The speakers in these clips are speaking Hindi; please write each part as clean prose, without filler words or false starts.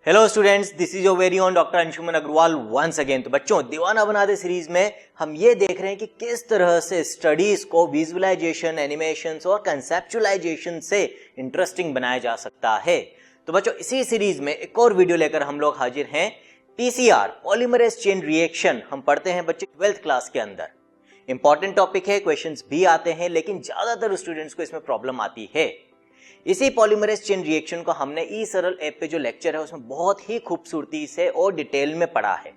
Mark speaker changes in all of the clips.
Speaker 1: Hello students, this is your very own doctor Anshuman Agarwal once again. तो बच्चों, दीवाना बना दे सीरीज में हम ये देख रहे हैं कि किस तरह से स्टडीज को विजुअलाइजेशन, एनिमेशंस और कंसेप्चुअलाइजेशन से इंटरेस्टिंग बनाया जा सकता है। तो बच्चों, इसी सीरीज में एक और वीडियो लेकर हम लोग हाजिर हैं। पीसीआर, पॉलीमरेज चेन रिएक्शन, हम पढ़ते हैं बच्चे 12th क्लास के अंदर। इंपॉर्टेंट टॉपिक है, क्वेश्चंस भी आते हैं, लेकिन ज्यादातर स्टूडेंट्स को इसमें प्रॉब्लम आती है। इसी पॉलीमरेज चेन रिएक्शन को हमने ई सरल ऐप पे जो लेक्चर है उसमें बहुत ही खूबसूरती से और डिटेल में पढ़ा है।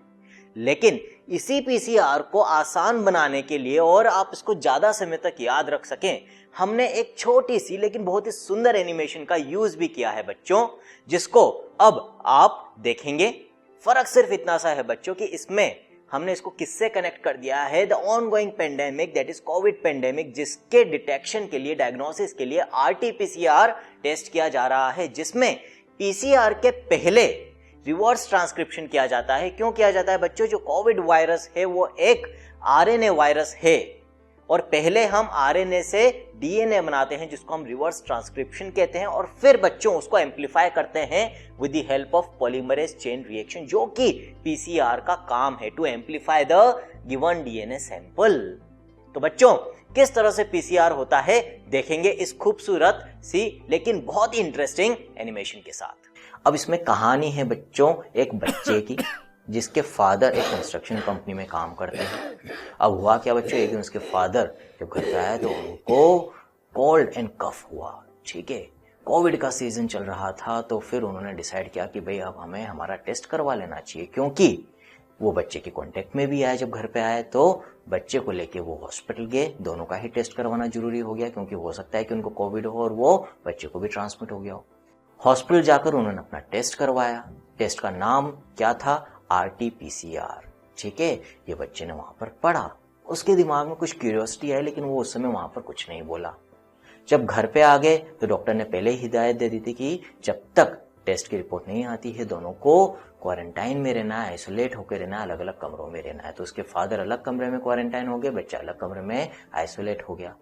Speaker 1: लेकिन इसी पीसीआर को आसान बनाने के लिए और आप इसको ज्यादा समय तक याद रख सकें, हमने एक छोटी सी लेकिन बहुत ही सुंदर एनिमेशन का यूज भी किया है बच्चों, जिसको अब आप देखेंगे। फर्क सिर्फ इतना सा है बच्चों कि इसमें हमने इसको किससे कनेक्ट कर दिया है, the ongoing pandemic, that is Covid pandemic, जिसके डिटेक्शन के लिए, डायग्नोसिस के लिए आरटीपीसीआर टेस्ट किया जा रहा है, जिसमें पीसीआर के पहले रिवर्स ट्रांसक्रिप्शन किया जाता है। क्यों किया जाता है बच्चों? जो कोविड वायरस है वो एक आरएनए वायरस है और पहले हम आरएनए से डीएनए बनाते हैं, जिसको हम रिवर्स ट्रांसक्रिप्शन कहते हैं, और फिर बच्चों उसको एम्पलीफाई करते हैं with the help of polymerase chain reaction, जो कि पीसीआर का काम है, to amplify the given DNA sample. तो बच्चों, किस तरह से पीसीआर होता है देखेंगे इस खूबसूरत सी लेकिन बहुत ही इंटरेस्टिंग एनिमेशन के साथ। अब इसमें कहानी है बच्चों एक बच्चे की, जिसके फादर एक कंस्ट्रक्शन कंपनी में काम करते हैं। अब हुआ क्या बच्चों, एक दिन उसके फादर जब घर पे आए तो उनको कोल्ड एंड कफ हुआ। ठीक है, कोविड का सीजन चल रहा था, तो फिर उन्होंने डिसाइड किया कि भाई अब हमें हमारा टेस्ट करवा लेना चाहिए, क्योंकि वो बच्चे के कांटेक्ट में भी आए। जब घर पे आए तो बच्चे को लेके वो हॉस्पिटल गए। दोनों का ही टेस्ट करवाना जरूरी हो गया, क्योंकि हो सकता है कि उनको कोविड हो और वो बच्चे को भी ट्रांसमिट हो गया हो। हॉस्पिटल जाकर उन्होंने अपना टेस्ट करवाया। टेस्ट का नाम क्या था? आरटीपीसीआर। ठीक है, ये बच्चे ने वहां पर पढ़ा, उसके दिमाग में कुछ क्यूरियोसिटी आई, लेकिन वो उस समय वहां पर कुछ नहीं बोला। जब घर पे आ गए तो डॉक्टर ने पहले ही हिदायत दे दी थी कि जब तक टेस्ट की रिपोर्ट नहीं आती है दोनों को क्वारंटाइन में रहना है, आइसोलेट होकर रहना है, अलग अलग कमरों में रहना है। तो उसके फादर अलग कमरे में क्वारंटाइन हो गए, बच्चा अलग कमरे में आइसोलेट हो गया।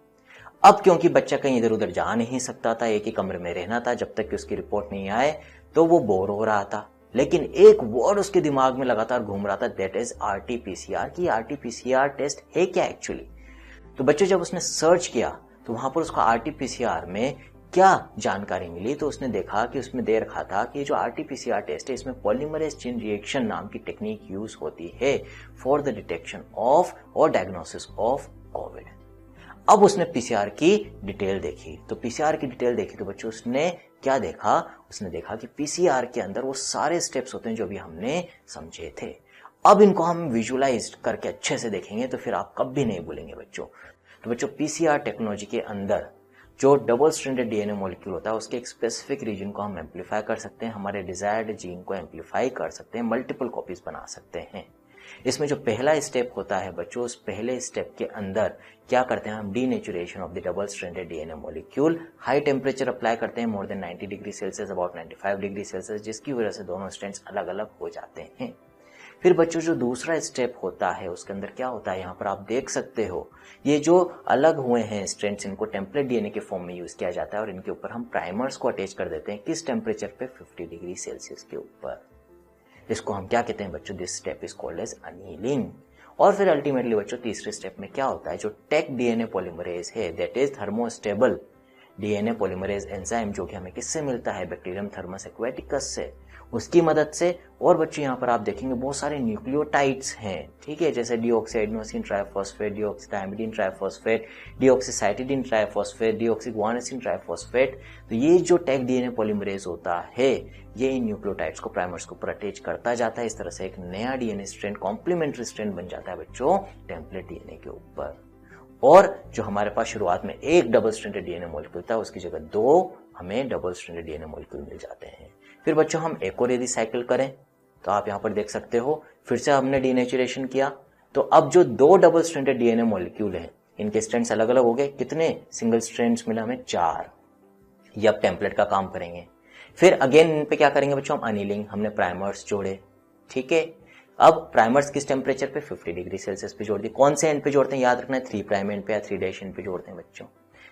Speaker 1: अब क्योंकि बच्चा कहीं इधर उधर जा नहीं सकता था, एक ही कमरे में रहना था जब तक कि उसकी रिपोर्ट नहीं आए, तो वो बोर हो रहा था। लेकिन एक वर्ड उसके दिमाग में लगातार घूम रहा था, दैट इज आरटीपीसीआर। कि आरटीपीसीआर टेस्ट है क्या एक्चुअली? तो बच्चों जब उसने सर्च किया तो वहां पर उसको आरटीपीसीआर में क्या जानकारी मिली, तो उसने देखा कि उसमें दे रखा था कि जो आरटीपीसीआर टेस्ट है इसमें पॉलीमरेज चेन रिएक्शन नाम की टेक्निक यूज होती है फॉर द डिटेक्शन ऑफ और डायग्नोसिस ऑफ कोविड। अब उसने पीसीआर की डिटेल देखी, तो पीसीआर की डिटेल देखी तो बच्चों उसने क्या देखा? उसने देखा कि पीसीआर के अंदर वो सारे स्टेप्स होते हैं जो भी हमने समझे थे। अब इनको हम विजुअलाइज करके अच्छे से देखेंगे तो फिर आप कभी नहीं भूलेंगे बच्चों। तो बच्चों, पीसीआर टेक्नोलॉजी के अंदर जो डबल स्ट्रैंडेड डीएनए मॉलिक्यूल होता है उसके एक स्पेसिफिक रीजन को हम एम्पलीफाई कर सकते हैं, हमारे डिजायर्ड जीन को एम्पलीफाई कर सकते हैं, मल्टीपल कॉपीज बना सकते हैं। इसमें जो पहला स्टेप होता है बच्चों, उस पहले स्टेप के अंदर क्या करते हैं हम? Denaturation of the double stranded DNA molecule. High temperature apply करते हैं, more than 90 degree Celsius, about 95 degree Celsius, जिसकी वजह से दोनों स्ट्रैंड्स अलग अलग हो जाते हैं। फिर बच्चों जो दूसरा स्टेप होता है उसके अंदर क्या होता है, यहाँ पर आप देख सकते हो ये जो अलग हुए हैं स्ट्रैंड्स, इनको टेम्पलेट डीएनए के फॉर्म में यूज किया जाता है और इनके ऊपर हम प्राइमर्स को अटैच कर देते हैं। किस टेम्परेचर पे? 50 डिग्री सेल्सियस के ऊपर। इसको हम क्या कहते हैं बच्चों? This step is called as annealing. और फिर अल्टीमेटली बच्चों तीसरे स्टेप में क्या होता है? जो टेक डीएनए पॉलीमरेज है, that is thermostable DNA polymerase enzyme, जो कि हमें किससे मिलता है? बैक्टीरियम थर्मस एक्वेटिकस से, उसकी मदद से। और बच्चों यहाँ पर आप देखेंगे बहुत सारे न्यूक्लियोटाइड्स हैं, ठीक है, जैसे डीऑक्सीएडेनोसिन ट्राइफॉस्फेट, डीऑक्सीथाइमिडीन ट्राइफॉस्फेट, डीऑक्सीसाइटिडीन ट्राइफॉस्फेट, डीऑक्सीग्वानिसिन ट्राइफॉस्फेट। तो ये जो टेक डीएनए पॉलीमरेज होता है ये इन न्यूक्लियोटाइड्स को प्राइमर्स को ऊपर अटैच करता जाता है। इस तरह से एक नया डीएनए स्ट्रैंड, कॉम्प्लीमेंट्री स्ट्रैंड बन जाता है बच्चों टेम्पलेट डीएनए के ऊपर। और जो हमारे पास शुरुआत में एक डबल स्ट्रैंडेड डीएनए मॉलिक्यूल था उसकी जगह 2 हमें डबल स्ट्रैंडेड डीएनए मॉलिक्यूल मिल जाते हैं। फिर बच्चों हम एक और यदि साइकिल करें तो आप यहाँ पर देख सकते हो, फिर से हमने डीनेचुरेशन किया, तो अब जो 2 डबल स्ट्रैंडेड डीएनए मॉलिक्यूल हैं इनके स्ट्रैंड्स अलग अलग हो गए। कितने सिंगल स्ट्रैंड्स मिला हमें? 4। ये अब टेम्पलेट का काम करेंगे। फिर अगेन इन पे क्या करेंगे बच्चों? हम अनीलिंग, हमने प्राइमर्स जोड़े। ठीक है, अब प्राइमर्स किस टेम्परेचर पे? 50 डिग्री सेल्सियस पे जोड़ दी। कौन से एंड पे जोड़ते हैं? याद रखना है 3 प्राइम एंड पे या 3 डैश एंड पे जोड़ते हैं बच्चों।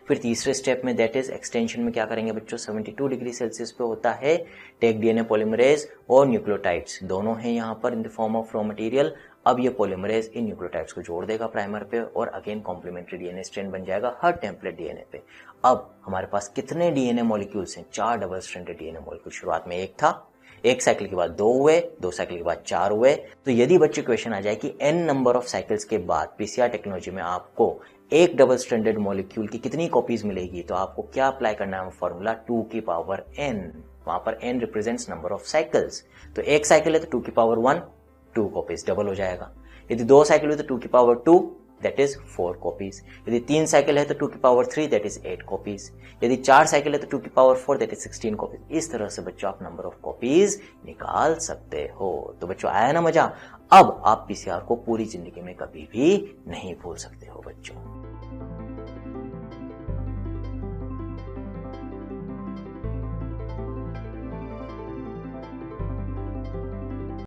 Speaker 1: फिर तीसरे स्टेप में दैट इज एक्सटेंशन में क्या करेंगे बच्चों, 72 डिग्री सेल्सियस पे होता है टेक डीएनए पॉलीमरेज और न्यूक्लियोटाइड्स दोनों हैं यहाँ पर in the form of raw material. अब ये पॉलीमरेज इन न्यूक्लियोटाइड्स को जोड़ देगा प्राइमर पे और अगेन कॉम्प्लीमेंट्री डीएनए स्ट्रैंड बन जाएगा हर टेम्पलेट डीएनए पे। अब हमारे पास कितने डीएनए मॉलिक्यूल्स हैं, 4 डबल स्ट्रैंडेड डीएनए मॉलिक्यूल। शुरुआत में एक था, एक साइकिल के बाद 2 हुए, 2 साइकिल के बाद 4 हुए। तो यदि बच्चे क्वेश्चन आ जाए कि n नंबर ऑफ साइकिल्स के बाद पीसीआर टेक्नोलॉजी में आपको एक डबल स्ट्रैंडेड मॉलिक्यूल की कितनी कॉपीज मिलेगी, तो आपको क्या अप्लाई करना है फॉर्मूला 2 की पावर n। वहां पर n represents number of cycles, तो एक साइकिल है तो 2 की पावर 1, 2 कॉपीज डबल हो जाएगा। यदि 2 साइकिल है तो 2 की पावर 2 दैट इज 4 कॉपीज। यदि 3 साइकिल है तो 2 की पावर 3 दैट इज 8 कॉपीज। यदि 4 साइकिल है तो 2 की पावर 4 दैट इज 16 कॉपीज। इस तरह से बच्चों आप नंबर ऑफ कॉपीज निकाल सकते हो। तो बच्चों आया ना मजा। अब आप पीसीआर को पूरी जिंदगी में कभी भी नहीं भूल सकते हो बच्चों।